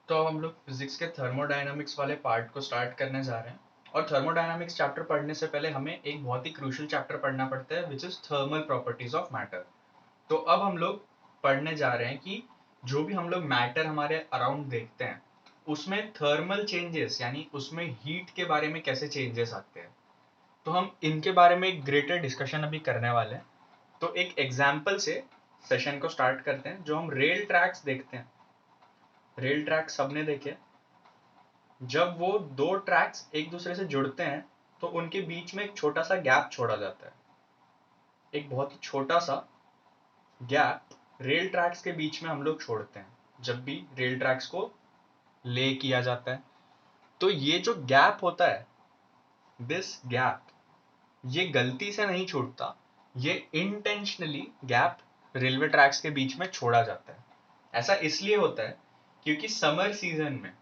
तो अब हम लोग फिजिक्स के थर्मोडायनामिक्स वाले पार्ट को स्टार्ट करने जा रहे हैं। और थर्मोडायनामिक्स चैप्टर पढ़ने से पहले हमें एक बहुत ही क्रूशियल चैप्टर पढ़ना पड़ता है which is thermal properties of matter. तो अब हम लोग पढ़ने जा रहे हैं कि जो भी हम लोग मैटर हमारे अराउंड देखते हैं उसमें थर्मल चेंजेस यानी उसमें हीट के बारे में कैसे चेंजेस आते हैं। तो हम इनके बारे में एक ग्रेटर डिस्कशन अभी करने वाले हैं। तो एक एग्जाम्पल से सेशन को स्टार्ट करते हैं। जो हम रेल ट्रैक्स देखते हैं, रेल ट्रैक सबने देखे। जब वो दो ट्रैक्स एक दूसरे से जुड़ते हैं तो उनके बीच में एक छोटा सा गैप छोड़ा जाता है। एक बहुत ही छोटा सा गैप रेल ट्रैक्स के बीच में हम लोग छोड़ते हैं जब भी रेल ट्रैक्स को ले किया जाता है। तो ये जो गैप होता है, दिस गैप, ये गलती से नहीं छूटता, ये इंटेंशनली गैप रेलवे ट्रैक्स के बीच में छोड़ा जाता है। ऐसा इसलिए होता है क्योंकि समर सीजन में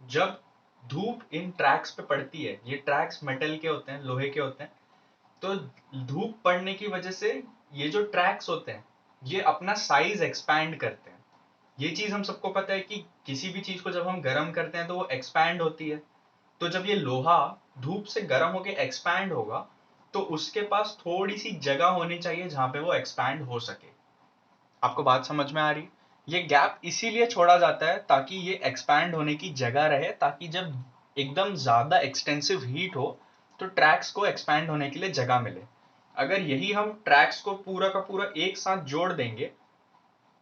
जब धूप इन ट्रैक्स पे पड़ती है, ये ट्रैक्स मेटल के होते हैं, लोहे के होते हैं, तो धूप पड़ने की वजह से ये जो ट्रैक्स होते हैं ये अपना साइज एक्सपैंड करते हैं। ये चीज हम सबको पता है कि किसी भी चीज को जब हम गर्म करते हैं तो वो एक्सपैंड होती है। तो जब ये लोहा धूप से गर्म होकर एक्सपैंड होगा तो उसके पास थोड़ी सी जगह होनी चाहिए जहां पे वो एक्सपैंड हो सके। आपको बात समझ में आ रही? ये गैप इसीलिए छोड़ा जाता है ताकि ये एक्सपैंड होने की जगह रहे, ताकि जब एकदम ज्यादा एक्सटेंसिव हीट हो तो ट्रैक्स को एक्सपैंड होने के लिए जगह मिले। अगर यही हम ट्रैक्स को पूरा का पूरा एक साथ जोड़ देंगे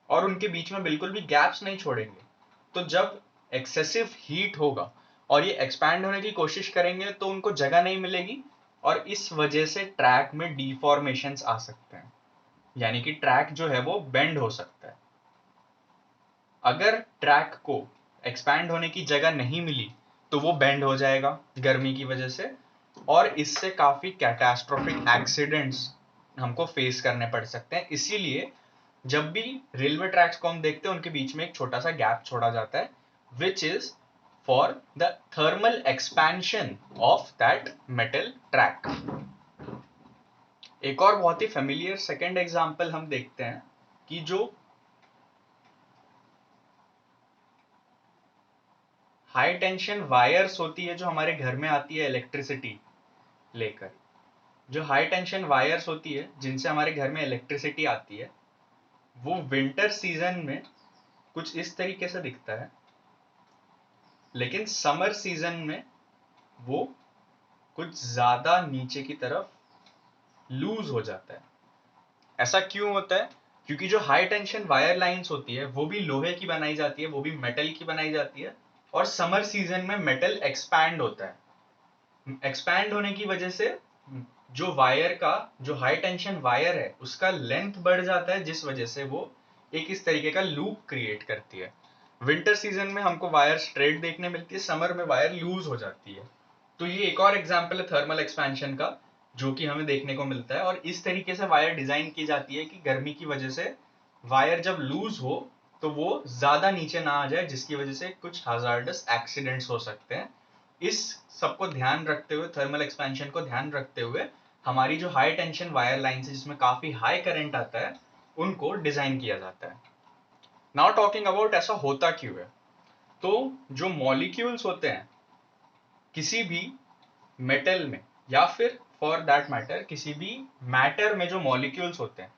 और उनके बीच में बिल्कुल भी गैप्स नहीं छोड़ेंगे तो जब एक्सेसिव हीट होगा और ये एक्सपैंड होने की कोशिश करेंगे तो उनको जगह नहीं मिलेगी और इस वजह से ट्रैक में डिफॉर्मेशंस आ सकते हैं, यानी कि ट्रैक जो है वो बेंड हो सकता है। अगर ट्रैक को एक्सपैंड होने की जगह नहीं मिली तो वो बेंड हो जाएगा गर्मी की वजह से और इससे काफी कैटास्ट्रोफिक एक्सीडेंट्स हमको फेस करने पड़ सकते हैं। इसीलिए जब भी रेलवे ट्रैक्स को हम देखते हैं उनके बीच में एक छोटा सा गैप छोड़ा जाता है which is for the thermal expansion of that metal track. एक और बहुत ही फेमिलियर सेकेंड एग्जाम्पल हम देखते हैं कि जो हाई टेंशन वायर्स होती है जो हमारे घर में आती है इलेक्ट्रिसिटी लेकर, जो हाई टेंशन वायर्स होती है जिनसे हमारे घर में इलेक्ट्रिसिटी आती है वो विंटर सीजन में कुछ इस तरीके से दिखता है, लेकिन समर सीजन में वो कुछ ज्यादा नीचे की तरफ लूज हो जाता है। ऐसा क्यों होता है? क्योंकि जो हाई टेंशन वायर लाइंस होती है वो भी लोहे की बनाई जाती है, वो भी मेटल की बनाई जाती है और समर सीजन में मेटल एक्सपैंड होता है। एक्सपैंड होने की वजह से जो वायर का, जो हाई टेंशन वायर है उसका लेंथ बढ़ जाता है जिस वजह से वो एक इस तरीके का लूप क्रिएट करती है। विंटर सीजन में हमको वायर स्ट्रेट देखने मिलती है, समर में वायर लूज हो जाती है। तो ये एक और एग्जाम्पल है थर्मल एक्सपेंशन का जो कि हमें देखने को मिलता है। और इस तरीके से वायर डिजाइन की जाती है कि गर्मी की वजह से वायर जब लूज हो तो वो ज्यादा नीचे ना आ जाए जिसकी वजह से कुछ हजार्डस एक्सीडेंट्स हो सकते हैं। इस सबको ध्यान रखते हुए, थर्मल एक्सपेंशन को ध्यान रखते हुए हमारी जो हाई टेंशन वायर लाइन है जिसमें काफी हाई करंट आता है उनको डिजाइन किया जाता है। नाउ टॉकिंग अबाउट ऐसा होता क्यों है। तो जो मॉलिक्यूल्स होते हैं किसी भी मेटल में या फिर फॉर दैट मैटर किसी भी मैटर में, जो मॉलिक्यूल्स होते हैं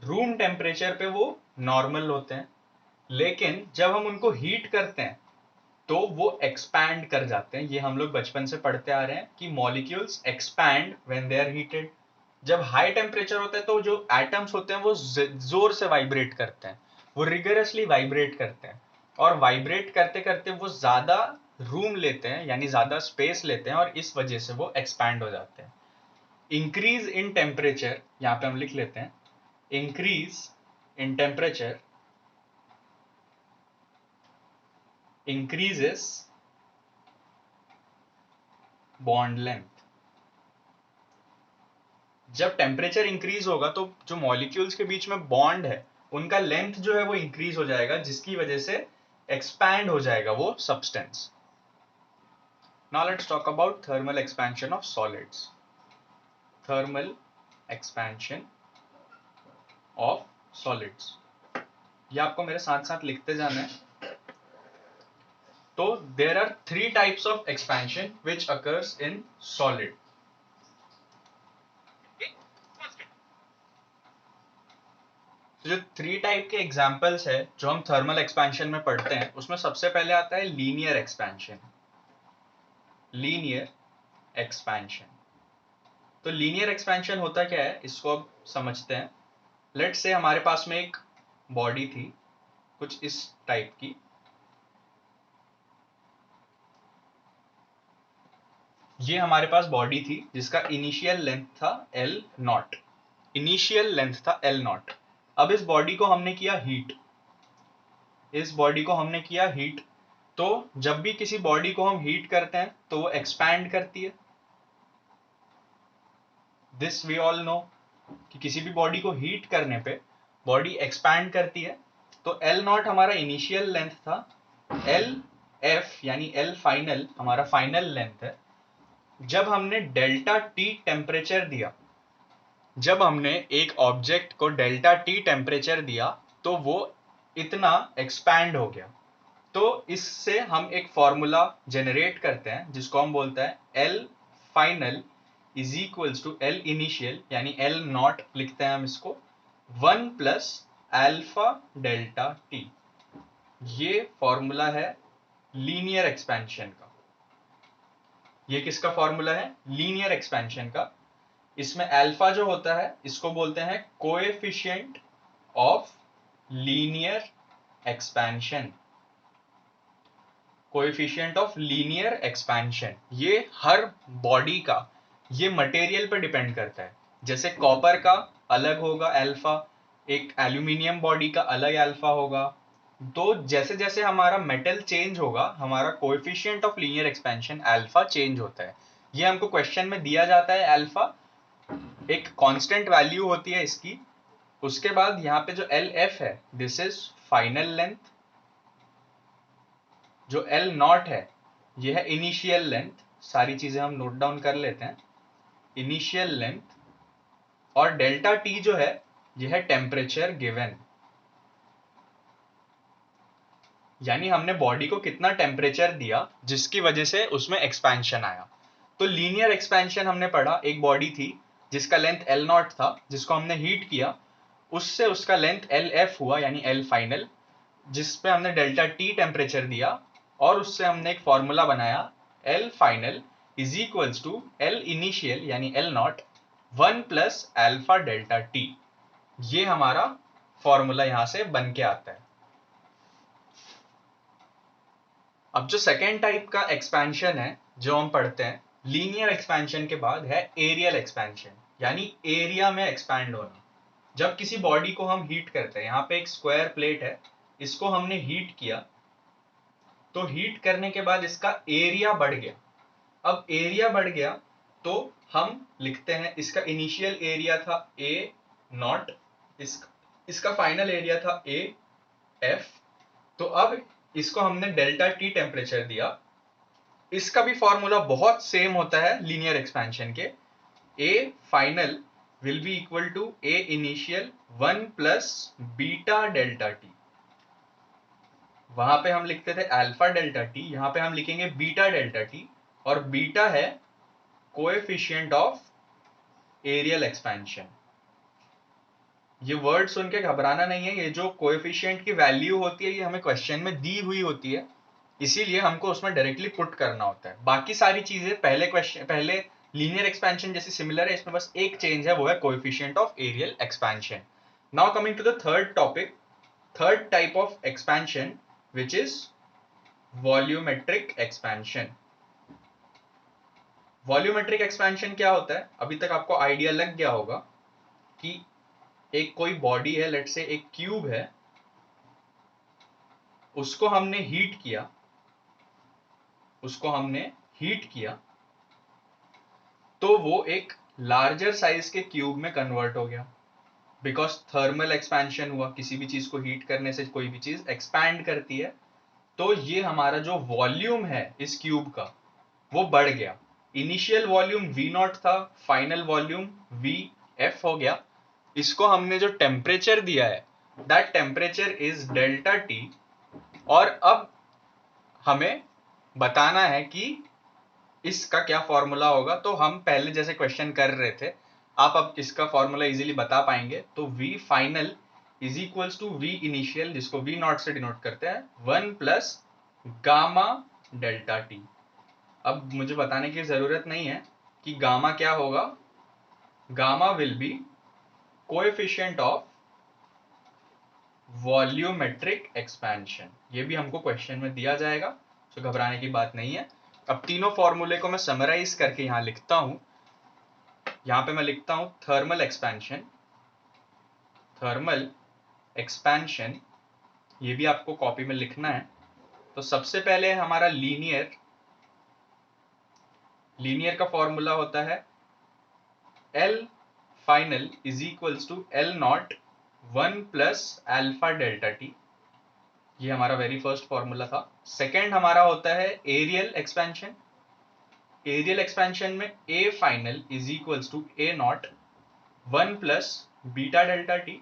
रूम टेम्परेचर पे वो नॉर्मल होते हैं, लेकिन जब हम उनको हीट करते हैं तो वो एक्सपैंड कर जाते हैं। ये हम लोग बचपन से पढ़ते आ रहे हैं कि molecules expand when they are heated. जब हाई टेम्परेचर होता है तो जो एटम्स होते हैं वो जोर से वाइब्रेट करते हैं, वो रिगरसली वाइब्रेट करते हैं और वाइब्रेट करते करते वो ज्यादा रूम लेते हैं यानी ज्यादा स्पेस लेते हैं और इस वजह से वो एक्सपैंड हो जाते हैं। इंक्रीज इन टेम्परेचर, यहाँ पे हम लिख लेते हैं increase in temperature increases bond length। जब टेम्परेचर इंक्रीज होगा तो जो मॉलिक्यूल्स के बीच में बॉन्ड है उनका लेंथ जो है वो इंक्रीज हो जाएगा जिसकी वजह से एक्सपैंड हो जाएगा वो सब्सटेंस। Now let's talk about thermal expansion of solids. Thermal expansion of solids, ये आपको मेरे साथ साथ लिखते जाना है। तो there are 3 types of expansion which occurs in solid. जो 3 टाइप के एग्जाम्पल्स है जो हम थर्मल एक्सपेंशन में पढ़ते हैं, उसमें सबसे पहले आता है लीनियर एक्सपेंशन. Linear expansion. तो लीनियर एक्सपेंशन होता क्या है, इसको अब समझते हैं. लेट्स से हमारे पास में एक बॉडी थी कुछ इस टाइप की. ये हमारे पास बॉडी थी जिसका इनिशियल लेंथ था एल नॉट. इनिशियल लेंथ था एल नॉट. अब इस बॉडी को हमने किया हीट. इस बॉडी को हमने किया हीट. तो जब भी किसी बॉडी को हम हीट करते हैं तो वो एक्सपैंड करती है. दिस वी ऑल नो कि किसी भी बॉडी को हीट करने पे बॉडी एक्सपैंड करती है. तो एल नॉट हमारा इनिशियल लेंथ था. एल एफ यानी एल फाइनल हमारा फाइनल लेंथ है. जब हमने डेल्टा टी टेम्परेचर दिया, जब हमने एक ऑब्जेक्ट को डेल्टा टी टेम्परेचर दिया तो वो इतना एक्सपैंड हो गया. तो इससे हम एक फॉर्मूला जनरेट करते हैं जिसको हम बोलते हैं L final is equals to L initial यानी एल नॉट लिखते हैं हम इसको 1 प्लस अल्फा डेल्टा टी. ये फॉर्मूला है लीनियर एक्सपेंशन का. ये किसका फॉर्मूला है? लीनियर एक्सपेंशन का. इसमें अल्फा जो होता है इसको बोलते हैं coefficient of linear expansion. Coefficient of linear expansion. ये हर बॉडी का, ये मटेरियल पर डिपेंड करता है. जैसे कॉपर का अलग होगा अल्फा, एक एल्यूमिनियम बॉडी का अलग अल्फा होगा. तो जैसे जैसे हमारा मेटल चेंज होगा हमारा coefficient of linear expansion alpha change होता है. ये हमको क्वेश्चन में दिया जाता है. अल्फा एक कांस्टेंट वैल्यू होती है इसकी. उसके बाद यहाँ पे जो एल एफ है दिस इज फाइनल लेंथ. जो एल नॉट है ये है इनिशियल लेंथ. सारी चीजें हम नोट डाउन कर लेते हैं. Initial length. और डेल्टा टी जो है ये है टेम्परेचर गिवन. यानी हमने बॉडी को कितना टेम्परेचर दिया जिसकी वजह से उसमें एक्सपेंशन आया. तो लीनियर एक्सपेंशन हमने पढ़ा. एक बॉडी थी जिसका लेंथ एल नॉट था, जिसको हमने हीट किया, उससे उसका लेंथ एल एफ हुआ यानी एल फाइनल, जिस पे हमने डेल्टा टी टेम्परेचर दिया और उससे हमने एक फॉर्मूला बनाया L final is equals to L initial यानी L not 1 plus alpha delta T. ये हमारा फॉर्मूला यहां से बन के आता है. अब जो सेकेंड टाइप का एक्सपेंशन है जो हम पढ़ते हैं लीनियर एक्सपेंशन के बाद है एरियल एक्सपेंशन यानी एरिया में एक्सपैंड होना. जब किसी बॉडी को हम हीट करते हैं, यहाँ पे एक स्क्वायर प्लेट है, इसको हमने हीट किया, तो हीट करने के बाद इसका एरिया बढ़ गया. अब एरिया बढ़ गया तो हम लिखते हैं इसका इनिशियल एरिया था ए नॉट, इसका फाइनल एरिया था ए एफ. तो अब इसको हमने डेल्टा टी टेम्परेचर दिया. इसका भी फॉर्मूला बहुत सेम होता है लीनियर एक्सपेंशन के. A final will be equal to A initial 1 plus beta delta T. वहां पे हम लिखते थे अल्फा डेल्टा टी, यहां पे हम लिखेंगे बीटा डेल्टा टी. और बीटा है कोएफिशिएंट ऑफ एरियल एक्सपेंशन. ये वर्ड सुन के घबराना नहीं है. ये जो कोएफिशिएंट की वैल्यू होती है ये हमें क्वेश्चन में दी हुई होती है, इसीलिए हमको उसमें डायरेक्टली पुट करना होता है. बाकी सारी चीजें पहले लीनियर एक्सपेंशन जैसे सिमिलर है. इसमें बस एक चेंज है, वो है coefficient of areal expansion. Now coming to the third topic, third type of expansion which is volumetric expansion. Volumetric expansion क्या होता है? अभी तक आपको आइडिया लग गया होगा कि एक कोई बॉडी है, लेट्स से एक क्यूब है, उसको हमने हीट किया, तो वो एक लार्जर साइज के क्यूब में कन्वर्ट हो गया. बिकॉज थर्मल एक्सपेंशन हुआ, किसी भी चीज को हीट करने से कोई भी चीज एक्सपैंड करती है. तो ये हमारा जो वॉल्यूम है इस क्यूब का वो बढ़ गया. इनिशियल वॉल्यूम वी नॉट था, फाइनल वॉल्यूम वी एफ हो गया. इसको हमने जो टेम्परेचर दिया है that temperature is delta T. और अब हमें बताना है कि इसका क्या फॉर्मूला होगा। तो हम पहले जैसे क्वेश्चन कर रहे थे, आप अब इसका फॉर्मूला इजीली बता पाएंगे। तो V final is equals to V initial, जिसको V नॉट से डिनोट करते हैं, 1 प्लस गामा डेल्टा टी। अब मुझे बताने की जरूरत नहीं है कि गामा क्या होगा। Gamma will be coefficient of volumetric expansion. ये भी हमको क्वेश्चन में दिया जाएगा, तो घबराने की बात नहीं है। अब तीनों फॉर्मूले को मैं समराइज करके यहां लिखता हूं। यहां पे मैं लिखता हूं थर्मल एक्सपेंशन। थर्मल एक्सपेंशन ये भी आपको कॉपी में लिखना है। तो सबसे पहले हमारा लीनियर का फॉर्मूला होता है L final is equals to L not 1 plus alpha delta T. ये हमारा वेरी फर्स्ट फॉर्मूला था। सेकेंड हमारा होता है एरियल एक्सपेंशन। एरियल एक्सपेंशन में A final is equals to A not 1 plus beta delta T.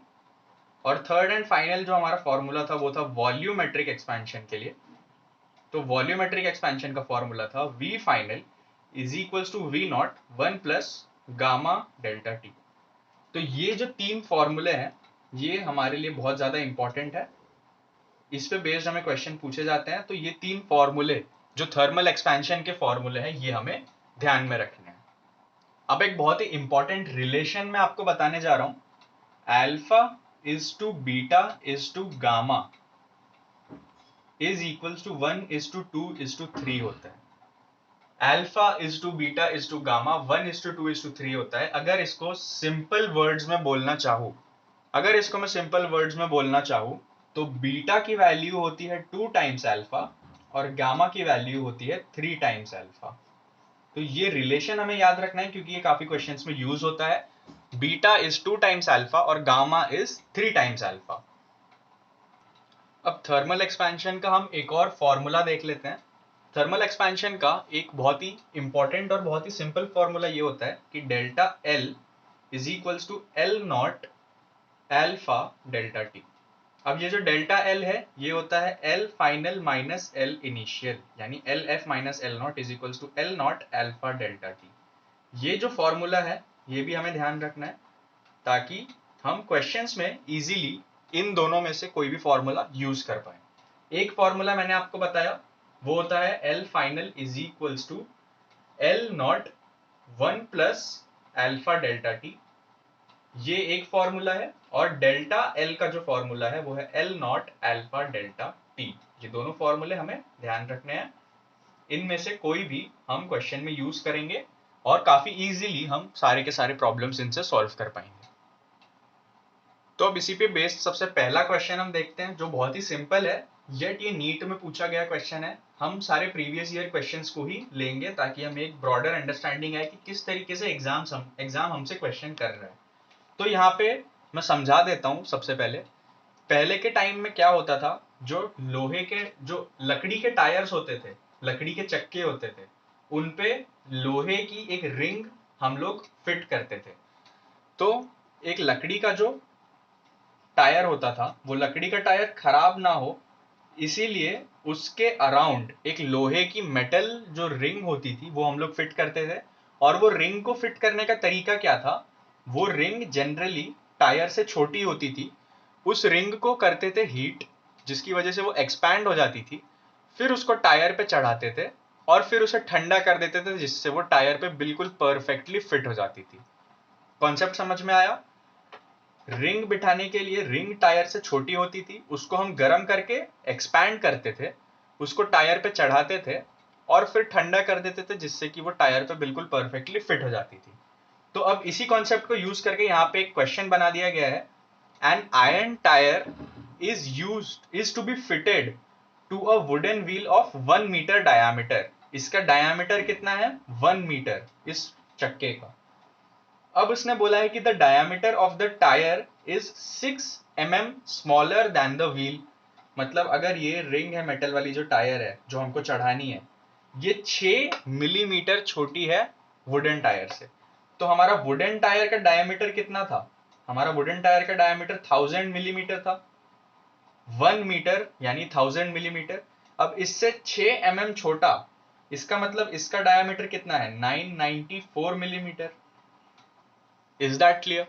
और थर्ड एंड फाइनल जो हमारा फॉर्मूला था वो था वॉल्यूमेट्रिक एक्सपेंशन के लिए। तो वॉल्यूमेट्रिक एक्सपेंशन का फॉर्मूला था V final is equals to V not 1 plus gamma delta T. तो ये जो तीन फॉर्मूले हैं ये हमारे लिए बहुत ज्यादा इंपॉर्टेंट है। इस पे बेस्ड हमें क्वेश्चन पूछे जाते हैं। तो ये तीन फॉर्मूले जो थर्मल एक्सपेंशन के फॉर्मूले हैं ये हमें ध्यान में रखने हैं। अब एक बहुत ही इंपॉर्टेंट रिलेशन मैं आपको बताने जा रहा हूं। Alpha is to beta is to gamma is equals to 1 is to 2 is to 3 होता है। Alpha is to beta is to gamma 1 is to 2 is to 3 होता है। अगर इसको सिंपल वर्ड्स में बोलना चाहूं, अगर इसको मैं सिंपल वर्ड्स में बोलना चाहूं तो बीटा की वैल्यू होती है 2 टाइम्स अल्फा और गामा की वैल्यू होती है 3 टाइम्स अल्फा। तो ये रिलेशन हमें याद रखना है क्योंकि ये काफी क्वेश्चंस में यूज होता है। बीटा इज 2 टाइम्स अल्फा और गामा इज 3 टाइम्स अल्फा। अब थर्मल एक्सपेंशन का हम एक और फॉर्मूला देख लेते हैं। थर्मल एक्सपेंशन का एक बहुत ही इंपॉर्टेंट और बहुत ही सिंपल फॉर्मूला ये होता है कि delta L is equals to L not alpha delta T. अब ये जो डेल्टा एल है ये होता है L final minus L initial, यानी L F minus L not is equals to L not alpha delta T. ये जो फॉर्मूला है ये भी हमें ध्यान रखना है ताकि हम क्वेश्चंस में इजीली इन दोनों में से कोई भी फॉर्मूला यूज कर पाए। एक फॉर्मूला मैंने आपको बताया वो होता है L final is equals to L not 1 plus alpha delta T. ये एक फॉर्मूला है। और डेल्टा एल का जो फॉर्मूला है वो है L not alpha delta T. ये दोनों फॉर्मूले हमें ध्यान रखने हैं। इनमें से कोई भी हम क्वेश्चन में यूज करेंगे और काफी इजीली हम सारे के सारे प्रॉब्लम्स इनसे सॉल्व कर पाएंगे। तो अब इसी पे बेस्ड सबसे पहला क्वेश्चन हम देखते हैं जो बहुत ही सिंपल है, येट ये नीट में पूछा गया क्वेश्चन है। हम सारे प्रीवियस ईयर क्वेश्चंस को ही लेंगे ताकि हमें एक ब्रॉडर अंडरस्टैंडिंग आए कि किस तरीके से एग्जाम हमसे क्वेश्चन कर रहा है। तो यहाँ पे मैं समझा देता हूँ। सबसे पहले के टाइम में क्या होता था, जो लोहे के जो लकड़ी के टायर्स होते थे, लकड़ी के चक्के होते थे, उनपे लोहे की एक रिंग हम लोग फिट करते थे। तो एक लकड़ी का जो टायर होता था वो लकड़ी का टायर खराब ना हो इसीलिए उसके अराउंड एक लोहे की मेटल जो रिंग होती थी वो हम लोग फिट करते थे। और वो रिंग को फिट करने का तरीका क्या था, वो रिंग जनरली टायर से छोटी होती थी। उस रिंग को करते थे हीट, जिसकी वजह से वो एक्सपैंड हो जाती थी। फिर उसको टायर पे चढ़ाते थे और फिर उसे ठंडा कर देते थे जिससे वो टायर पे बिल्कुल परफेक्टली फिट हो जाती थी। कॉन्सेप्ट समझ में आया? रिंग बिठाने के लिए रिंग टायर से छोटी होती थी, उसको हम गर्म करके एक्सपैंड करते थे, उसको टायर पे चढ़ाते थे और फिर ठंडा कर देते थे जिससे कि वो टायर पे बिल्कुल परफेक्टली फिट हो जाती थी। तो अब इसी कॉन्सेप्ट को यूज करके यहाँ पे एक क्वेश्चन बना दिया गया है। An iron tyre is to be fitted to a wooden wheel of 1 metre diameter. इसका डायामीटर कितना है? 1 मीटर इस चक्के का। अब उसने बोला है कि the diameter of the tyre is 6 mm smaller than the wheel. मतलब अगर ये रिंग है मेटल वाली जो टायर है जो हमको चढ़ानी है, ये 6 मिलीमीटर छोटी है वुडन टायर से। तो हमारा वुडन टायर का डायमीटर कितना था? हमारा वुडन टायर का डायमीटर 1000 मिलीमीटर था। 1 मीटर यानी 1000 मिलीमीटर। अब इससे 6 mm छोटा, इसका मतलब इसका डायमीटर कितना है 994 मिलीमीटर। Is that clear?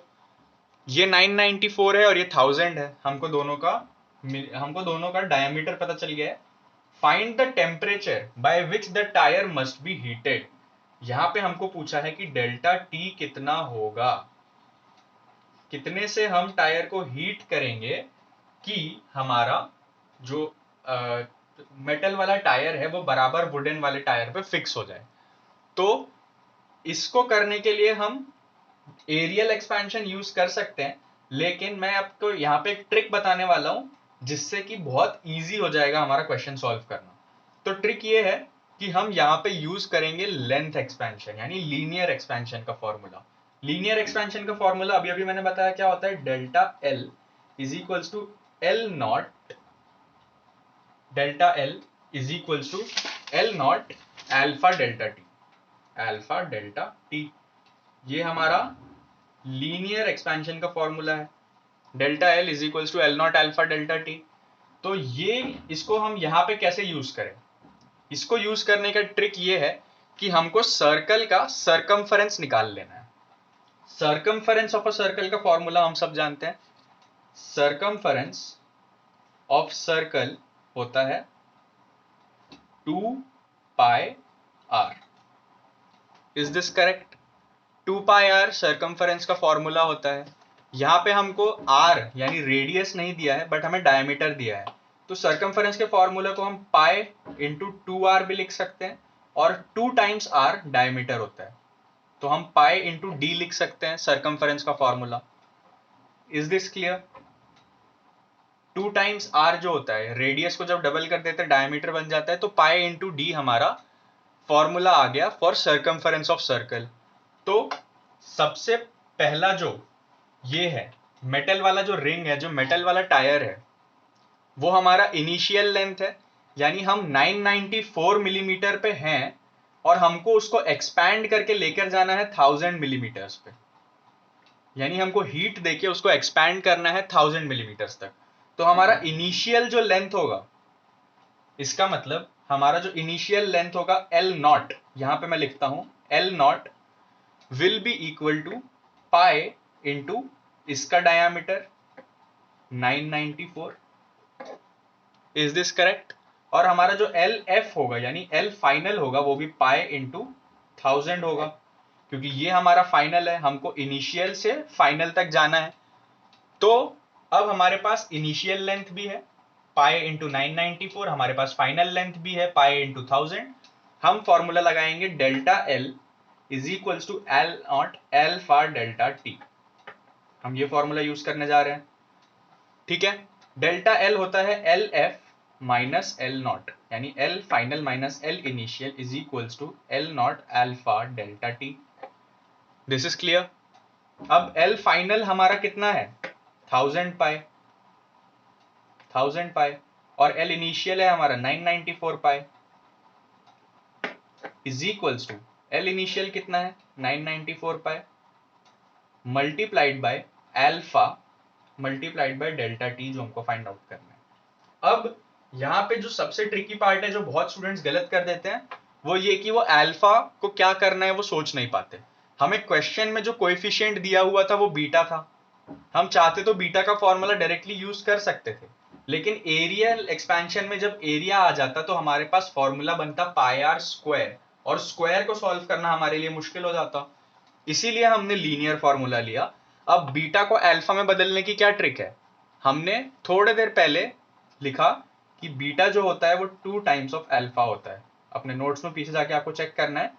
ये 994 है और ये 1000 है, हमको दोनों का डायमीटर पता चल गया है। Find the temperature by which the tyre must be heated. यहां पे हमको पूछा है कि डेल्टा टी कितना होगा, कितने से हम टायर को हीट करेंगे कि हमारा जो मेटल वाला टायर है वो बराबर वुडन वाले टायर पे फिक्स हो जाए। तो इसको करने के लिए हम एरियल एक्सपेंशन यूज कर सकते हैं, लेकिन मैं आपको यहाँ पे एक ट्रिक बताने वाला हूं जिससे कि बहुत इजी हो जाएगा हमारा क्वेश्चन सॉल्व करना। तो ट्रिक ये है कि हम यहाँ पे यूज करेंगे लेंथ एक्सपेंशन यानी लीनियर एक्सपेंशन का फॉर्मूला। लीनियर एक्सपेंशन का फॉर्मूला अभी अभी मैंने बताया क्या होता है, delta L is equals to L not, delta L is equals to L not alpha delta T, alpha delta T. ये हमारा लीनियर एक्सपेंशन का फॉर्मूला है, delta L is equals to L not alpha delta T. तो ये इसको हम यहाँ पे कैसे यूज करें, इसको यूज करने का ट्रिक ये है कि हमको सर्कल का सर्कमफरेंस निकाल लेना है। सर्कमफरेंस ऑफ अ सर्कल का फॉर्मूला हम सब जानते हैं, सर्कमफरेंस ऑफ सर्कल होता है 2 pi R. Is this correct? 2 pi R circumference का फॉर्मूला होता है। यहाँ पे हमको आर यानी रेडियस नहीं दिया है बट हमें डायमीटर दिया है, तो सर्कमफरेंस के फॉर्मूला को हम पाई इंटू 2r भी लिख सकते हैं और 2 टाइम्स आर डायमीटर होता है, तो हम पाई इंटू डी लिख सकते हैं सर्कमफरेंस का formula. Is this clear? 2 times R जो होता है, रेडियस को जब डबल कर देते हैं डायमीटर बन जाता है, तो पाई इंटू डी हमारा फॉर्मूला आ गया फॉर सर्कमफरेंस ऑफ सर्कल। तो सबसे पहला जो ये है मेटल वाला जो रिंग है, जो मेटल वाला टायर है, वो हमारा इनिशियल लेंथ है, यानी हम 994 मिलीमीटर पे हैं और हमको उसको एक्सपैंड करके लेकर जाना है 1000 मिलीमीटर्स पे, यानी हमको हीट देके उसको एक्सपैंड करना है 1000 मिलीमीटर्स तक। तो हमारा इनिशियल जो लेंथ होगा, इसका मतलब हमारा जो इनिशियल लेंथ होगा एल नॉट, यहां पे मैं लिखता हूं L not will be equal to pi into इसका डायामीटर 994। Is this correct? और हमारा जो एल एफ होगा यानी एल फाइनल होगा वो भी पाई इंटू 1000 होगा, क्योंकि ये हमारा फाइनल है, हमको इनिशियल से फाइनल तक जाना है। तो अब हमारे पास इनिशियल लेंथ भी है पाई इंटू 994, हमारे पास फाइनल लेंथ भी है पाई इंटू 1000। हम फॉर्मूला लगाएंगे delta L is equals to L not alpha delta T. हम ये फॉर्मूला यूज करने जा रहे हैं, ठीक है। डेल्टा एल होता है L F minus L not, यानी L final minus L initial is equals to L not alpha delta T. This is clear? अब एल फाइनल हमारा कितना है 1000 पाई, 1000 पाई, और एल इनिशियल है हमारा 994 pi is equals to L initial कितना है 994 pi multiplied by alpha multiplied by delta T, जो हमको फाइंड आउट करना है। अब यहाँ पे जो सबसे ट्रिकी पार्ट है, जो बहुत स्टूडेंट्स गलत कर देते हैं, वो ये कि वो अल्फा को क्या करना है वो सोच नहीं पाते। हमें क्वेश्चन में जो कोएफिशिएंट दिया हुआ था वो बीटा था, हम चाहते तो बीटा का फॉर्मूला डायरेक्टली यूज कर सकते थे, लेकिन एरियल एक्सपेंशन में जब एरिया आ जाता तो हमारे पास फॉर्मूला बनता पाई आर स्क्वायर, और स्क्वायर को सॉल्व करना हमारे लिए मुश्किल हो जाता, इसीलिए हमने लीनियर फॉर्मूला लिया। अब बीटा को अल्फा में बदलने की क्या ट्रिक है, हमने थोड़ी देर पहले लिखा कि बीटा जो होता है वो 2 टाइम्स ऑफ अल्फा होता है। अपने नोट्स में पीछे जाके आपको चेक करना है,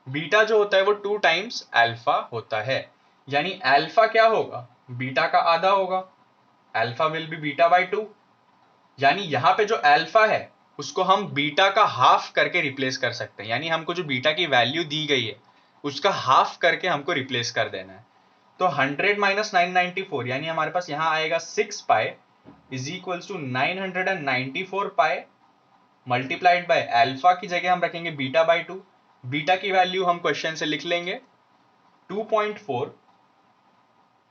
बीटा जो होता है वो 2 टाइम्स अल्फा होता है, यानी अल्फा क्या होगा, बीटा का आधा होगा, alpha will be beta by 2, यानी यहाँ पे जो अल्फा है उसको हम बीटा का हाफ करके रिप्लेस कर सकते हैं, यानी हमको जो बीटा की वैल्यू दी गई है उसका हाफ करके हमको रिप्लेस कर देना है। तो 100 माइनस 994 यानी हमारे पास यहाँ आएगा 6 pi is equals to 994 pi multiplied by alpha की जगह हम रखेंगे बीटा बाय 2। बीटा की वैल्यू हम क्वेश्चन से लिख लेंगे 2.4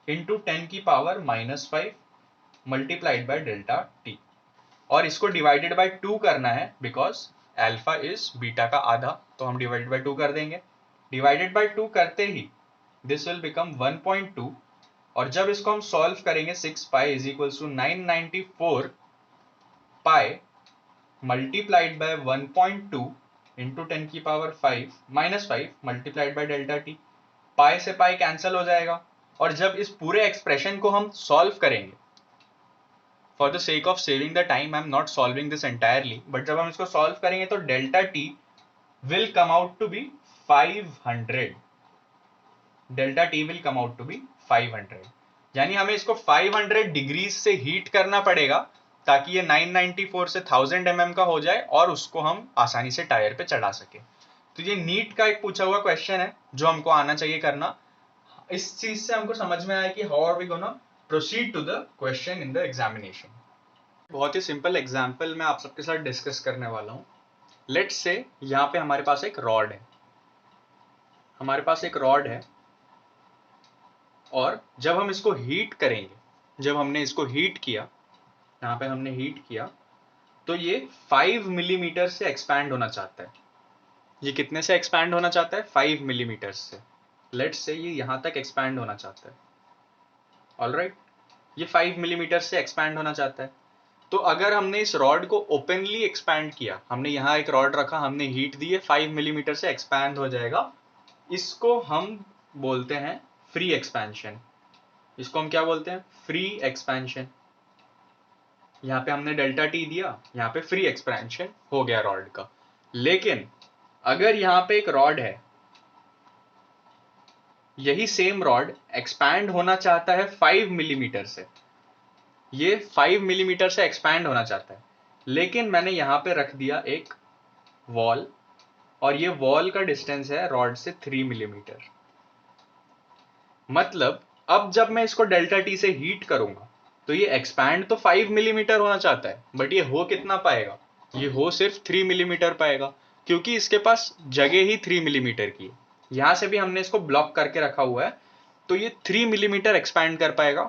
इंटू 10 की power -5 multiplied by delta T. और इसको डिवाइडेड बाय 2 करना है बिकॉज अल्फा इज बीटा का आधा, तो हम डिवाइडेड बाय 2 कर देंगे। डिवाइडेड बाय 2 करते ही दिस विल बिकम 1.2, और जब इसको हम सॉल्व करेंगे 6 pi is equals to 994 pi multiplied by 1.2 into 10 की power 5 minus 5 multiplied by delta T. Pi से पाई कैंसिल हो जाएगा, और जब इस पूरे एक्सप्रेशन को हम सॉल्व करेंगे, for the sake of saving the time I am not solving this entirely, but जब हम इसको सॉल्व करेंगे तो delta T will come out to be 500। Delta T will come out to be 500, यानी हमें इसको 500 डिग्रीज से हीट करना पड़ेगा ताकि ये 994 से 1000 mm का हो जाए और उसको हम आसानी से टायर पे चढ़ा सके। तो ये नीट का एक पूछा हुआ क्वेश्चन है जो हमको आना चाहिए करना। इस चीज से हमको समझ में आया कि how are we gonna proceed to the question in the examination. बहुत ही सिंपल एग्जाम्पल मैं आप सबके साथ डिस्कस करने वाला हूँ। लेट्स से यहाँ पे हमारे पास एक रॉड है, हमारे पास एक रॉड है, और जब हम इसको हीट करेंगे, जब हमने इसको हीट किया, यहाँ पे हमने हीट किया, तो ये 5 मिलीमीटर से एक्सपैंड होना चाहता है। ये कितने से एक्सपैंड होना चाहता है? 5 मिलीमीटर से। लेट्स से ये यहाँ तक एक्सपैंड होना चाहता है। ऑलराइट, ये 5 मिलीमीटर से एक्सपैंड होना चाहता है। तो अगर हमने इस रॉड को ओपनली एक्सपैंड किया, हमने यहाँ एक रॉड रखा, हमने हीट दी है, 5 मिलीमीटर से एक्सपैंड हो जाएगा, इसको हम बोलते हैं फ्री एक्सपेंशन। इसको हम क्या बोलते हैं? Free expansion. यहाँ पे हमने डेल्टा टी दिया, यहाँ पे फ्री एक्सपेंशन हो गया रॉड का। लेकिन अगर यहाँ पे एक रॉड है, यही सेम रॉड एक्सपैंड होना चाहता है 5 मिलीमीटर से, ये 5 मिलीमीटर से एक्सपैंड होना चाहता है, लेकिन मैंने यहाँ पे रख दिया एक वॉल, और ये वॉल का डिस्टेंस है रॉड से 3 मिलीमीटर। मतलब अब जब मैं इसको डेल्टा टी से हीट करूंगा तो ये एक्सपैंड तो 5 मिलीमीटर होना चाहता है, बट ये हो कितना पाएगा? ये हो सिर्फ 3 मिलीमीटर पाएगा, क्योंकि इसके पास जगह ही 3 मिलीमीटर की है। यहां से भी हमने इसको ब्लॉक करके रखा हुआ है, तो ये 3 मिलीमीटर एक्सपैंड कर पाएगा।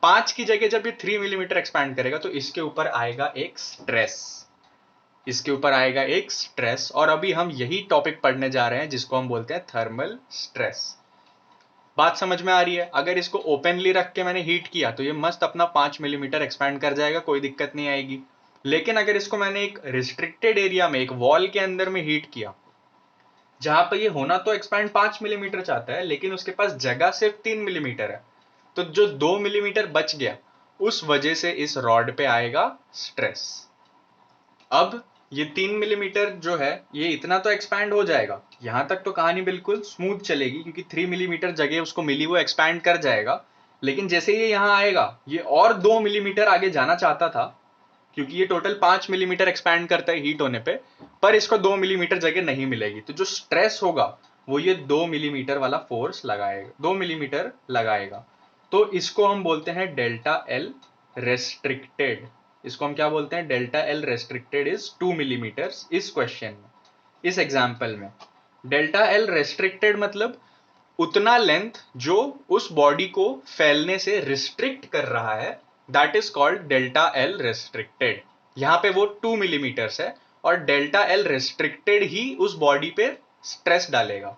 5 की जगह जब ये 3 मिलीमीटर एक्सपैंड करेगा तो इसके ऊपर आएगा एक स्ट्रेस, इसके ऊपर आएगा एक स्ट्रेस। और अभी हम यही टॉपिक पढ़ने जा रहे हैं जिसको हम बोलते हैं थर्मल स्ट्रेस। बात समझ में आ रही है? अगर इसको ओपनली रख के मैंने हीट किया तो ये मस्त अपना 5 मिलीमीटर एक्सपैंड कर जाएगा, कोई दिक्कत नहीं आएगी। लेकिन अगर इसको मैंने एक रिस्ट्रिक्टेड एरिया में, एक वॉल के अंदर में हीट किया, जहां पर ये होना तो एक्सपैंड 5 मिलीमीटर चाहता है, लेकिन उसके पास जगह सिर्फ 3 मिलीमीटर है, तो जो 2 मिलीमीटर बच गया, उस वजह से इस रॉड पे आएगा स्ट्रेस। अब ये 3 मिलीमीटर जो है, ये इतना तो एक्सपैंड हो जाएगा, यहां तक तो कहानी बिल्कुल स्मूथ चलेगी, क्योंकि 3 मिलीमीटर जगह उसको मिली, वो एक्सपैंड कर जाएगा। लेकिन जैसे ये यहां आएगा, ये और 2 मिलीमीटर आगे जाना चाहता था, क्योंकि ये टोटल 5 मिलीमीटर एक्सपैंड करता है हीट होने पे, पर इसको 2 मिलीमीटर जगह नहीं मिलेगी। तो जो स्ट्रेस होगा वो ये 2 मिलीमीटर वाला फोर्स लगाएगा, 2 मिलीमीटर लगाएगा। तो इसको हम बोलते हैं डेल्टा एल रेस्ट्रिक्टेड। इसको हम क्या बोलते हैं? Delta L restricted is 2 millimetre. इस क्वेश्चन में, इस एग्जाम्पल में डेल्टा एल रेस्ट्रिक्टेड मतलब उतना लेंथ जो उस बॉडी को फैलने से रिस्ट्रिक्ट कर रहा है, that is called delta L restricted. यहां पे वो 2 मिलीमीटर्स है, और डेल्टा एल रेस्ट्रिक्टेड ही उस बॉडी पे स्ट्रेस डालेगा।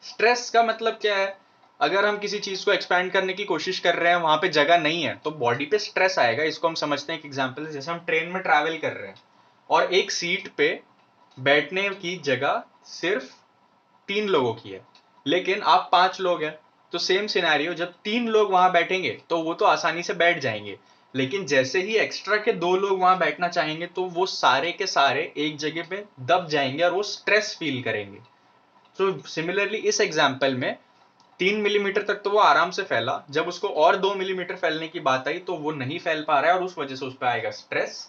स्ट्रेस का मतलब क्या है? अगर हम किसी चीज को एक्सपैंड करने की कोशिश कर रहे हैं, वहां पे जगह नहीं है, तो बॉडी पे स्ट्रेस आएगा। इसको हम समझते हैं एक एग्जांपल से, जैसे हम ट्रेन में ट्रैवल कर रहे हैं और एक सीट पे बैठने की जगह सिर्फ 3 लोगों की है, लेकिन आप 5 लोग हैं, तो सेम सिनेरियो, जब 3 लोग वहां बैठेंगे तो वो तो आसानी से बैठ जाएंगे, लेकिन जैसे ही एक्स्ट्रा के 2 लोग वहां बैठना चाहेंगे तो वो सारे के सारे एक जगह पे दब जाएंगे और वो स्ट्रेस फील करेंगे। तो सिमिलरली इस एग्जाम्पल में 3 मिलीमीटर तक तो वो आराम से फैला, जब उसको और 2 मिलीमीटर फैलने की बात आई तो वो नहीं फैल पा रहा है, और उस वजह से उस पर आएगा स्ट्रेस।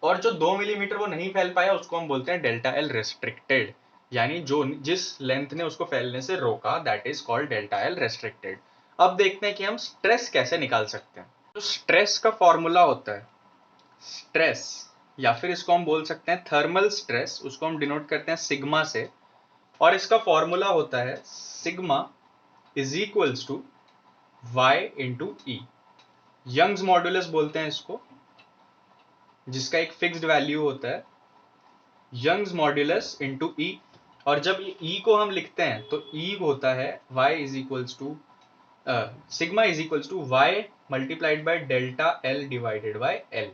और जो 2 मिलीमीटर वो नहीं फैल पाया, उसको हम बोलते हैं डेल्टा एल रेस्ट्रिक्टेड, यानी जो जिस लेंथ ने उसको फैलने से रोका, that is called delta L restricted. अब देखते हैं कि हम स्ट्रेस कैसे निकाल सकते हैं। तो स्ट्रेस का फॉर्मूला होता है स्ट्रेस, या फिर इसको हम बोल सकते हैं थर्मल स्ट्रेस, उसको हम डिनोट करते हैं सिग्मा से, और इसका फॉर्मूला होता है sigma is equals to y into E. Young's modulus बोलते हैं इसको। जिसका एक फिक्स्ड वैल्यू होता है यंग्स मॉड्यूलस इंटू ई, और जब ई को हम लिखते हैं तो ई होता है y is equals to sigma is equals to y multiplied by delta L divided by L.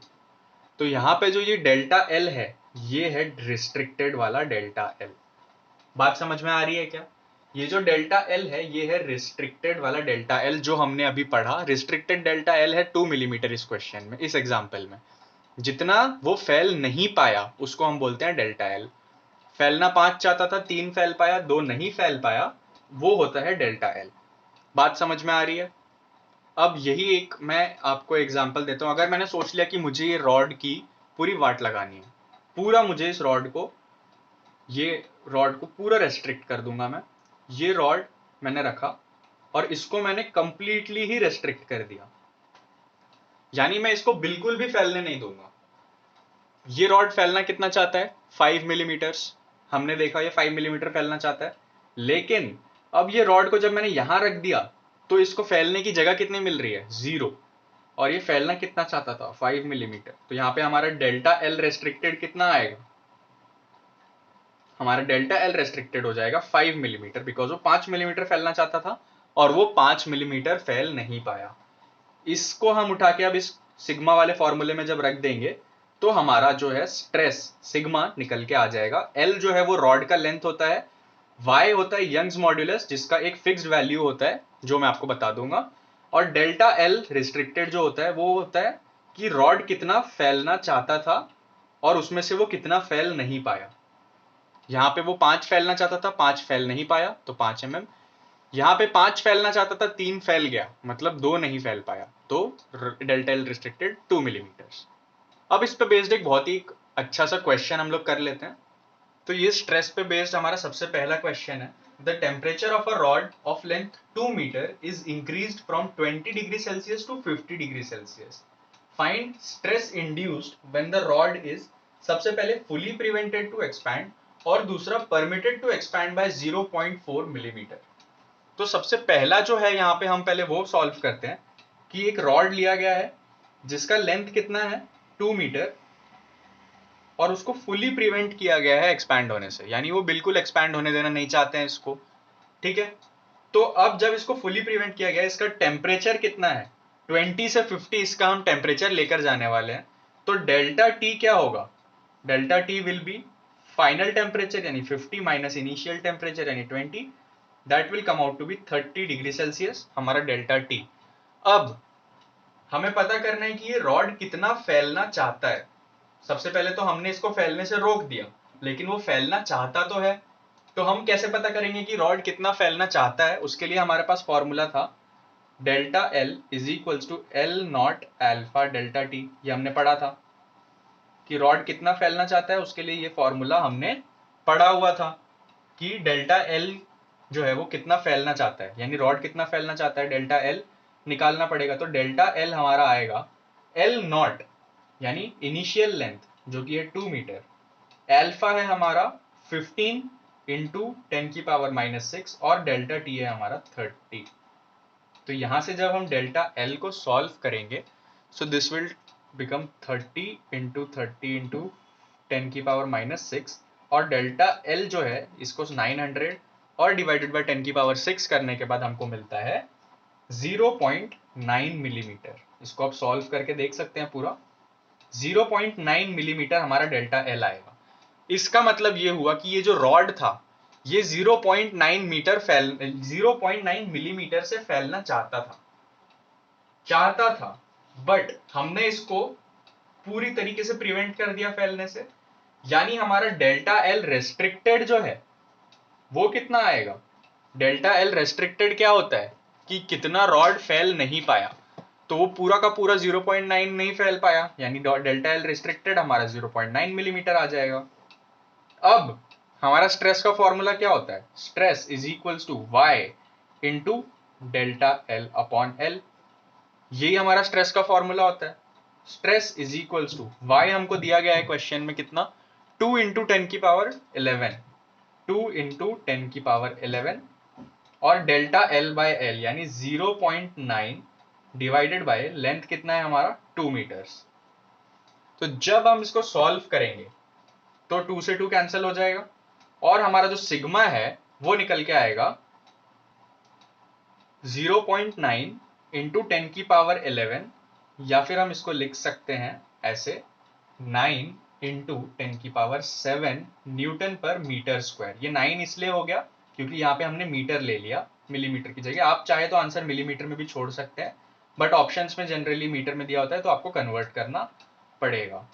तो यहाँ पे जो ये डेल्टा एल है ये है रिस्ट्रिक्टेड वाला डेल्टा एल। बात समझ में आ रही है क्या? ये जो डेल्टा एल है ये है रिस्ट्रिक्टेड वाला डेल्टा एल जो हमने अभी पढ़ा। रिस्ट्रिक्टेड डेल्टा एल है 2 मिलीमीटर इस क्वेश्चन में, इस एग्जाम्पल में। जितना वो फैल नहीं पाया उसको हम बोलते हैं डेल्टा एल। फैलना 5 चाहता था, 3 फैल पाया, 2 नहीं फैल पाया, वो होता है डेल्टा एल। बात समझ में आ रही है? अब यही एक मैं आपको एग्जांपल देता हूं। अगर मैंने सोच लिया कि मुझे ये रॉड की पूरी वाट लगानी है, पूरा मुझे इस रॉड को, ये रॉड को पूरा रेस्ट्रिक्ट कर दूंगा मैं। ये रॉड मैंने रखा और इसको मैंने कंप्लीटली ही रेस्ट्रिक्ट कर दिया, यानी मैं इसको बिल्कुल भी फैलने नहीं दूंगा। ये रॉड फैलना कितना चाहता है? 5 मिलीमीटर्स। हमने देखा ये 5 मिलीमीटर फैलना चाहता है, लेकिन अब ये रॉड को जब मैंने यहां रख दिया तो इसको फैलने की जगह कितनी मिल रही है? 0। और ये फैलना कितना चाहता था? 5 मिलीमीटर। तो यहाँ पे हमारा डेल्टा एल रेस्ट्रिक्टेड कितना आएगा? हमारा डेल्टा एल रेस्ट्रिक्टेड हो जाएगा 5 मिलीमीटर, बिकॉज वो 5 मिलीमीटर फैलना चाहता था और वो 5 मिलीमीटर फैल नहीं पाया। इसको हम उठा के अब इस सिग्मा वाले फॉर्मूले में जब रख देंगे तो हमारा जो है स्ट्रेस सिग्मा निकल के आ जाएगा। एल जो है वो रॉड का लेंथ होता है, वाई होता है यंग्स मॉड्यूलस जिसका एक फिक्स्ड वैल्यू होता है जो मैं आपको बता दूंगा, और डेल्टा एल रिस्ट्रिक्टेड जो होता है वो होता है कि रॉड कितना फैलना चाहता था और उसमें से वो कितना फैल नहीं पाया। यहाँ पे वो 5 फैलना चाहता था, 5 फैल नहीं पाया तो 5 mm। यहाँ पे 5 फैलना चाहता था, 3 फैल गया, मतलब 2 नहीं फैल पाया, तो डेल्टा एल रिस्ट्रिक्टेड 2 मिलीमीटर। अब इस पे बेस्ड एक बहुत ही अच्छा सा क्वेश्चन हम लोग कर लेते हैं। तो ये स्ट्रेस पे बेस्ड हमारा सबसे पहला क्वेश्चन है। The temperature of a rod of length 2 metre is increased from 20 degree Celsius to 50 degree Celsius. Find stress induced when the rod is, सबसे पहले फुली प्रिवेंटेड टू एक्सपैंड और दूसरा permitted to expand by 0.4 millimetre. तो सबसे पहला जो है यहाँ पे हम पहले वो सॉल्व करते हैं कि एक रॉड लिया गया है जिसका लेंथ कितना है? 2 मीटर, और उसको फुली प्रिवेंट किया गया है एक्सपैंड होने से, यानी वो बिल्कुल एक्सपैंड होने देना नहीं चाहते हैं इसको। ठीक है, तो अब जब इसको फुली प्रिवेंट किया गया, इसका टेम्परेचर कितना है? 20 से 50 इसका हम टेम्परेचर लेकर जाने वाले हैं। तो डेल्टा टी क्या होगा? Delta T will be final temperature यानी 50 माइनस इनिशियल टेम्परेचर यानी 20, that will come out to be 30 degree Celsius, हमारा डेल्टा टी। अब हमें पता करना है कि ये रॉड कितना फैलना चाहता है। सबसे पहले तो हमने इसको फैलने से रोक दिया, लेकिन वो फैलना चाहता तो है। तो हम कैसे पता करेंगे कि रॉड कितना फैलना चाहता है? उसके लिए हमारे पास फॉर्मूला था delta L is equals to L not alpha delta T. ये हमने पढ़ा था कि रॉड कितना फैलना चाहता है, उसके लिए ये फॉर्मूला हमने पढ़ा हुआ था कि डेल्टा एल जो है वो कितना फैलना चाहता है, यानी रॉड कितना फैलना चाहता है, डेल्टा एल निकालना पड़ेगा। तो डेल्टा एल हमारा आएगा एल नॉट यानी इनिशियल लेंथ जो कि है 2 मीटर, एल्फा है हमारा 15 इंटू 10 की पावर -6 और डेल्टा टी है हमारा 30। तो यहां से जब हम डेल्टा एल को सॉल्व करेंगे, so this will become 30 into 30 into 10 की पावर -6, और डेल्टा एल जो है इसको 900 और डिवाइडेड बाय 10 की पावर 6 करने के बाद हमको मिलता है 0.9 मिलीमीटर। इसको आप सॉल्व करके देख सकते हैं पूरा। 0.9 मिलीमीटर हमारा डेल्टा एल आएगा। इसका मतलब ये हुआ कि ये जो रॉड था ये 0.9 मीटर 0.9 मिलीमीटर से फैलना चाहता था, बट हमने इसको पूरी तरीके से प्रिवेंट कर दिया फैलने से, यानी हमारा डेल्टा एल रेस्ट्रिक्टेड जो है वो कितना आएगा? डेल्टा एल रेस्ट्रिक्टेड क्या होता है कि कितना रॉड फैल नहीं पाया, तो वो पूरा का पूरा 0.9 नहीं फैल पाया, यानी डेल्टा एल रिस्ट्रिक्टेड हमारा 0.9 मिलीमीटर आ जाएगा। अब हमारा स्ट्रेस का फॉर्मूला क्या होता है? Stress is equals to Y into delta L upon L. यही हमारा स्ट्रेस का फॉर्मूला होता है। Stress is equals to Y हमको दिया गया है क्वेश्चन में कितना? 2 इंटू 10 की पावर 11, 2 इंटू 10 की पावर 11, और डेल्टा एल बाय एल यानी 0.9 डिवाइडेड बाय लेंथ कितना है हमारा? 2 मीटर्स। तो जब हम इसको सॉल्व करेंगे तो 2 से 2 कैंसिल हो जाएगा और हमारा जो सिग्मा है वो निकल के आएगा 0.9 इंटू 10 की पावर 11, या फिर हम इसको लिख सकते हैं ऐसे 9 इंटू 10 की पावर 7 न्यूटन पर मीटर स्क्वायर। ये 9 इसलिए हो गया क्योंकि यहाँ पे हमने मीटर ले लिया मिलीमीटर की जगह। आप चाहे तो आंसर मिलीमीटर में भी छोड़ सकते हैं, बट ऑप्शंस में जनरली मीटर में दिया होता है तो आपको कन्वर्ट करना पड़ेगा।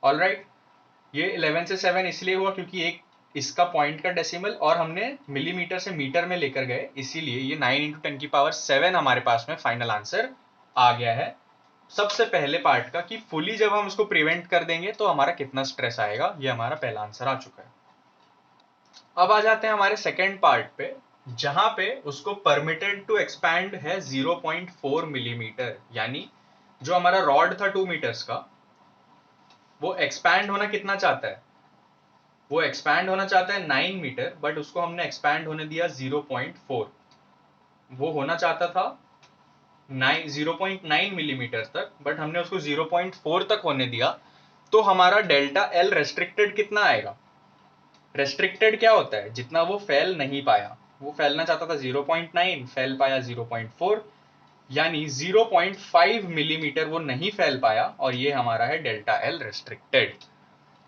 ऑलराइट, ये 11 से 7 इसलिए हुआ क्योंकि एक इसका पॉइंट का डेसिमल और हमने मिलीमीटर से मीटर में लेकर गए, इसीलिए ये 9 इंटू 10 की पावर 7 हमारे पास में फाइनल आंसर आ गया है सबसे पहले पार्ट का, कि फुली जब हम उसको प्रिवेंट कर देंगे तो हमारा कितना स्ट्रेस आएगा। ये हमारा पहला आंसर आ चुका है। अब आ जाते हैं हमारे सेकेंड पार्ट पे, जहां पे उसको परमिटेड टू एक्सपैंड है 0.4 मिलीमीटर, यानी जो हमारा रॉड था 2 मीटर्स का वो एक्सपैंड होना कितना चाहता है, वो एक्सपैंड होना चाहता है 9 मीटर, बट उसको हमने एक्सपैंड होने दिया 0.4। वो होना चाहता था 0.9 मिलीमीटर तक, बट हमने उसको 0.4 तक होने दिया। तो हमारा डेल्टा एल रेस्ट्रिक्टेड कितना आएगा? रेस्ट्रिक्टेड क्या होता है? जितना वो फैल नहीं पाया। वो फैलना चाहता था 0.9, फैल पाया 0.4, यानी 0.5 मिलीमीटर वो नहीं फैल पाया, और ये हमारा है delta L restricted.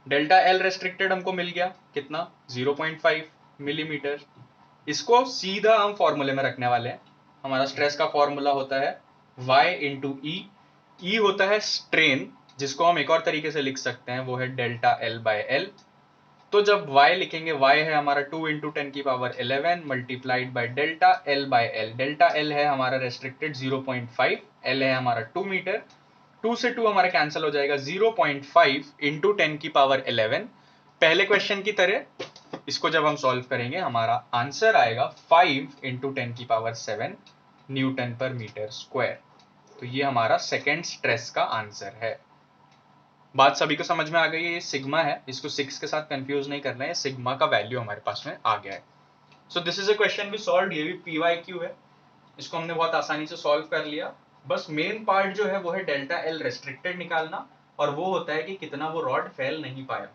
Delta L restricted हमको मिल गया कितना? 0.5 मिलीमीटर। इसको सीधा हम फॉर्मूले में रखने वाले हैं। हमारा स्ट्रेस का फॉर्मूला होता है y इंटू ई होता है स्ट्रेन, जिसको हम एक और तरीके से लिख सकते हैं, वो है डेल्टा एल बाय एल। तो जब y लिखेंगे, y है हमारा 2 इंटू 10 की power 11 multiplied by delta L by L. Delta L है हमारा रेस्ट्रिक्टेड 0.5, एल है हमारा 2 मीटर, 2 से 2 हमारा कैंसिल हो जाएगा, 0.5 इंटू 10 की पावर 11। पहले क्वेश्चन की तरह इसको जब हम सॉल्व करेंगे हमारा आंसर आएगा 5 इंटू 10 की पावर 7 न्यूटन पर मीटर स्क्वायर। तो ये हमारा सेकेंड स्ट्रेस का आंसर है। बात सभी को समझ में आ गई है? ये सिग्मा है, इसको 6 के साथ कंफ्यूज नहीं करना है, सिग्मा का वैल्यू हमारे पास में आ गया है। So this is a question we solve, ये भी PYQ है, इसको हमने बहुत आसानी से सॉल्व कर लिया। बस मेन पार्ट जो है वो है डेल्टा एल रेस्ट्रिक्टेड निकालना, और वो होता है कि कितना वो रॉड फैल नहीं पाया।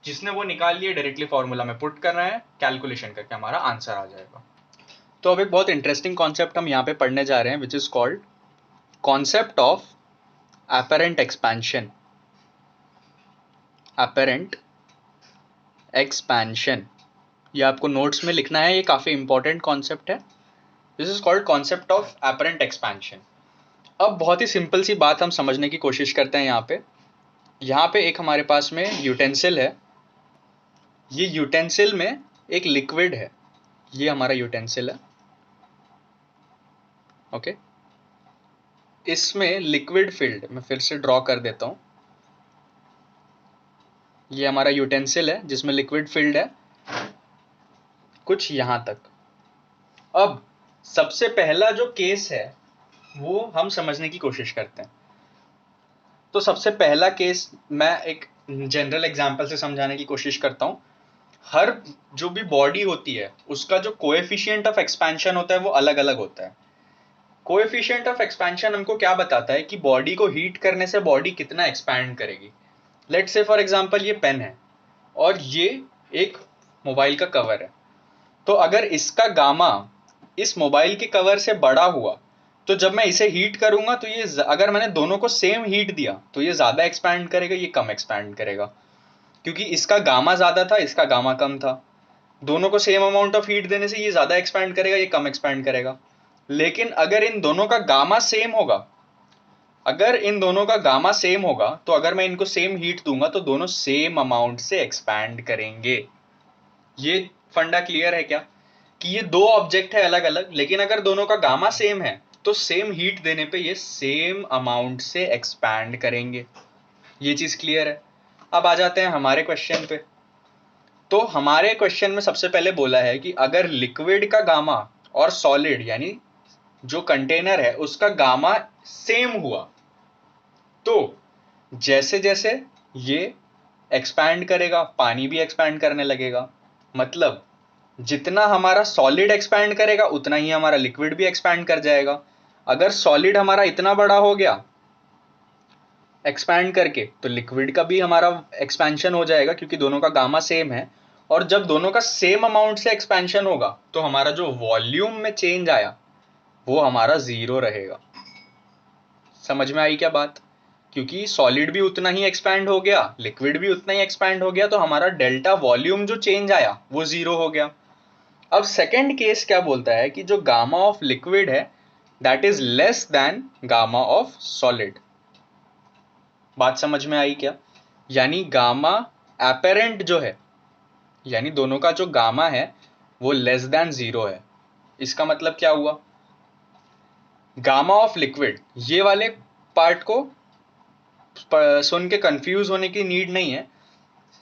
जिसने वो निकाल लिए डायरेक्टली फॉर्मूला में पुट करना है, कैलकुलेशन करके हमारा आंसर आ जाएगा। तो अब एक बहुत इंटरेस्टिंग कॉन्सेप्ट हम यहाँ पे पढ़ने जा रहे हैं, which is called concept of apparent expansion. Apparent expansion, ये आपको नोट्स में लिखना है, ये काफी इंपॉर्टेंट कॉन्सेप्ट है। This is called concept of apparent expansion. अब बहुत ही सिंपल सी बात हम समझने की कोशिश करते हैं। यहाँ पे एक हमारे पास में यूटेंसिल है। ये यूटेंसिल में एक लिक्विड है, ये हमारा यूटेंसिल है, ओके। इसमें लिक्विड फील्ड मैं फिर से ड्रॉ कर देता हूं। ये हमारा यूटेंसिल है जिसमें लिक्विड फील्ड है कुछ यहां तक। अब सबसे पहला जो केस है वो हम समझने की कोशिश करते हैं। तो सबसे पहला केस मैं एक जनरल एग्जांपल से समझाने की कोशिश करता हूं। हर जो भी बॉडी होती है उसका जो कोएफिशिएंट ऑफ एक्सपेंशन होता है वो अलग अलग होता है। कोएफिशिएंट ऑफ एक्सपेंशन हमको क्या बताता है कि बॉडी को हीट करने से बॉडी कितना एक्सपैंड करेगी। लेट्स से फॉर एग्जांपल ये पेन है और ये एक मोबाइल का कवर है। तो अगर इसका गामा इस मोबाइल के कवर से बड़ा हुआ तो जब मैं इसे हीट करूंगा तो ये, अगर मैंने दोनों को सेम हीट दिया तो ये ज्यादा एक्सपैंड करेगा, ये कम एक्सपैंड करेगा, क्योंकि इसका गामा ज्यादा था, इसका गामा कम था। दोनों को सेम अमाउंट ऑफ हीट देने से ये ज्यादा एक्सपैंड करेगा, ये कम एक्सपैंड करेगा। लेकिन अगर इन दोनों का गामा सेम होगा, अगर इन दोनों का गामा सेम होगा तो अगर मैं इनको सेम हीट दूंगा तो दोनों सेम अमाउंट से एक्सपैंड करेंगे। ये फंडा क्लियर है क्या? कि ये दो ऑब्जेक्ट है अलग अलग, लेकिन अगर दोनों का गामा सेम है तो सेम हीट देने पे ये सेम अमाउंट से एक्सपैंड करेंगे। ये चीज क्लियर है? अब आ जाते हैं हमारे क्वेश्चन पे। तो हमारे क्वेश्चन में सबसे पहले बोला है कि अगर लिक्विड का गामा और सॉलिड यानी जो कंटेनर है उसका गामा सेम हुआ तो जैसे जैसे ये एक्सपैंड करेगा पानी भी एक्सपैंड करने लगेगा। मतलब जितना हमारा सॉलिड एक्सपैंड करेगा उतना ही हमारा लिक्विड भी एक्सपैंड कर जाएगा। अगर सॉलिड हमारा इतना बड़ा हो गया एक्सपैंड करके, तो लिक्विड का भी हमारा एक्सपेंशन हो जाएगा क्योंकि दोनों का गामा सेम है। और जब दोनों का सेम अमाउंट से एक्सपेंशन होगा तो हमारा जो वॉल्यूम में चेंज आया वो हमारा 0 रहेगा। समझ में आई क्या बात? क्योंकि सॉलिड भी उतना ही एक्सपैंड हो गया, लिक्विड भी उतना ही एक्सपैंड हो गया, तो हमारा डेल्टा वॉल्यूम जो चेंज आया वो 0 हो गया। अब सेकेंड केस क्या बोलता है कि जो गामा ऑफ लिक्विड है that is less than gamma of solid. बात समझ में आई क्या? यानी गामा एपेरेंट जो है, यानी दोनों का जो गामा है वो लेस देन 0 है। इसका मतलब क्या हुआ? गामा ऑफ लिक्विड, ये वाले पार्ट को सुन के कंफ्यूज होने की नीड नहीं है,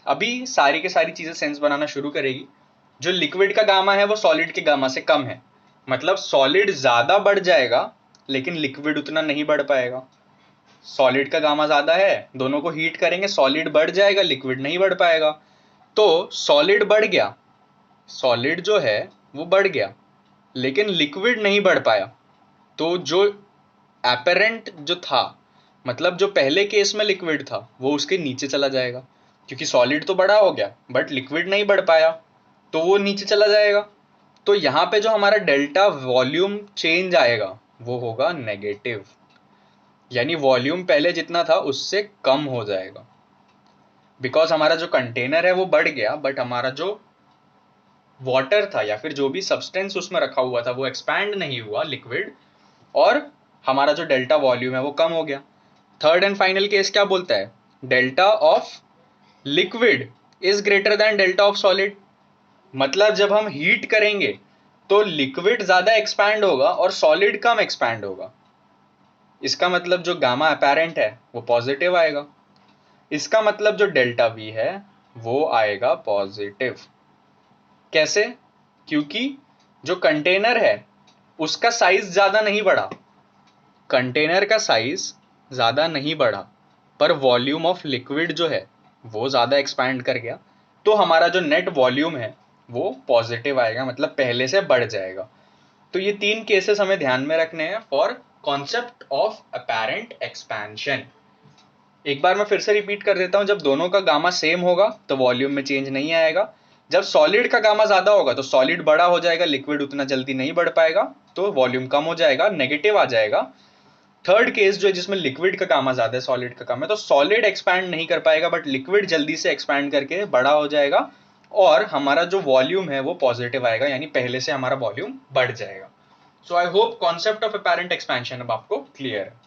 अभी सारी के सारी चीजें सेंस बनाना शुरू करेगी। जो लिक्विड का गामा है वो सॉलिड के गामा से कम है, मतलब सॉलिड ज्यादा बढ़ जाएगा लेकिन लिक्विड उतना नहीं बढ़ पाएगा। सॉलिड का गामा ज्यादा है, दोनों को हीट करेंगे, सॉलिड बढ़ जाएगा, लिक्विड नहीं बढ़ पाएगा। तो सॉलिड बढ़ गया, सॉलिड जो है वो बढ़ गया लेकिन लिक्विड नहीं बढ़ पाया। तो जो एपेरेंट जो था, मतलब जो पहले केस में लिक्विड था, वो उसके नीचे चला जाएगा क्योंकि सॉलिड तो बड़ा हो गया बट लिक्विड नहीं बढ़ पाया, तो वो नीचे चला जाएगा। तो यहाँ पे जो हमारा डेल्टा वॉल्यूम चेंज आएगा वो होगा नेगेटिव, यानी वॉल्यूम पहले जितना था उससे कम हो जाएगा। बिकॉज हमारा जो कंटेनर है वो बढ़ गया बट हमारा जो वाटर था या फिर जो भी सब्सटेंस उसमें रखा हुआ था वो एक्सपैंड नहीं हुआ, लिक्विड, और हमारा जो डेल्टा वॉल्यूम है वो कम हो गया। थर्ड एंड फाइनल केस क्या बोलता है? Delta of liquid is greater than delta of solid. मतलब जब हम हीट करेंगे तो लिक्विड ज्यादा एक्सपैंड होगा और सॉलिड कम एक्सपैंड होगा। इसका मतलब जो गामा अपेरेंट है वो पॉजिटिव आएगा। इसका मतलब जो डेल्टा वी है वो आएगा पॉजिटिव। कैसे? क्योंकि जो कंटेनर है उसका साइज ज्यादा नहीं बढ़ा, कंटेनर का साइज ज्यादा नहीं बढ़ा, पर वॉल्यूम ऑफ लिक्विड जो है वो ज्यादा एक्सपैंड कर गया, तो हमारा जो नेट वॉल्यूम है वो पॉजिटिव आएगा, मतलब पहले से बढ़ जाएगा। तो ये 3 केसेस हमें ध्यान में रखने हैं for concept of apparent expansion. एक बार मैं फिर से रिपीट कर देता हूं, जब दोनों का गामा सेम होगा तो वॉल्यूम में चेंज नहीं आएगा। जब सॉलिड का गामा ज्यादा होगा तो सॉलिड बड़ा हो जाएगा, लिक्विड उतना जल्दी नहीं बढ़ पाएगा, तो वॉल्यूम कम हो जाएगा, नेगेटिव आ जाएगा। थर्ड केस जो है जिसमें लिक्विड का गामा ज्यादा है, सॉलिड का कम है, तो सॉलिड एक्सपैंड नहीं कर पाएगा बट लिक्विड जल्दी से एक्सपैंड करके बड़ा हो जाएगा और हमारा जो वॉल्यूम है वो पॉजिटिव आएगा, यानी पहले से हमारा वॉल्यूम बढ़ जाएगा। So I hope concept of apparent expansion अब आपको क्लियर है।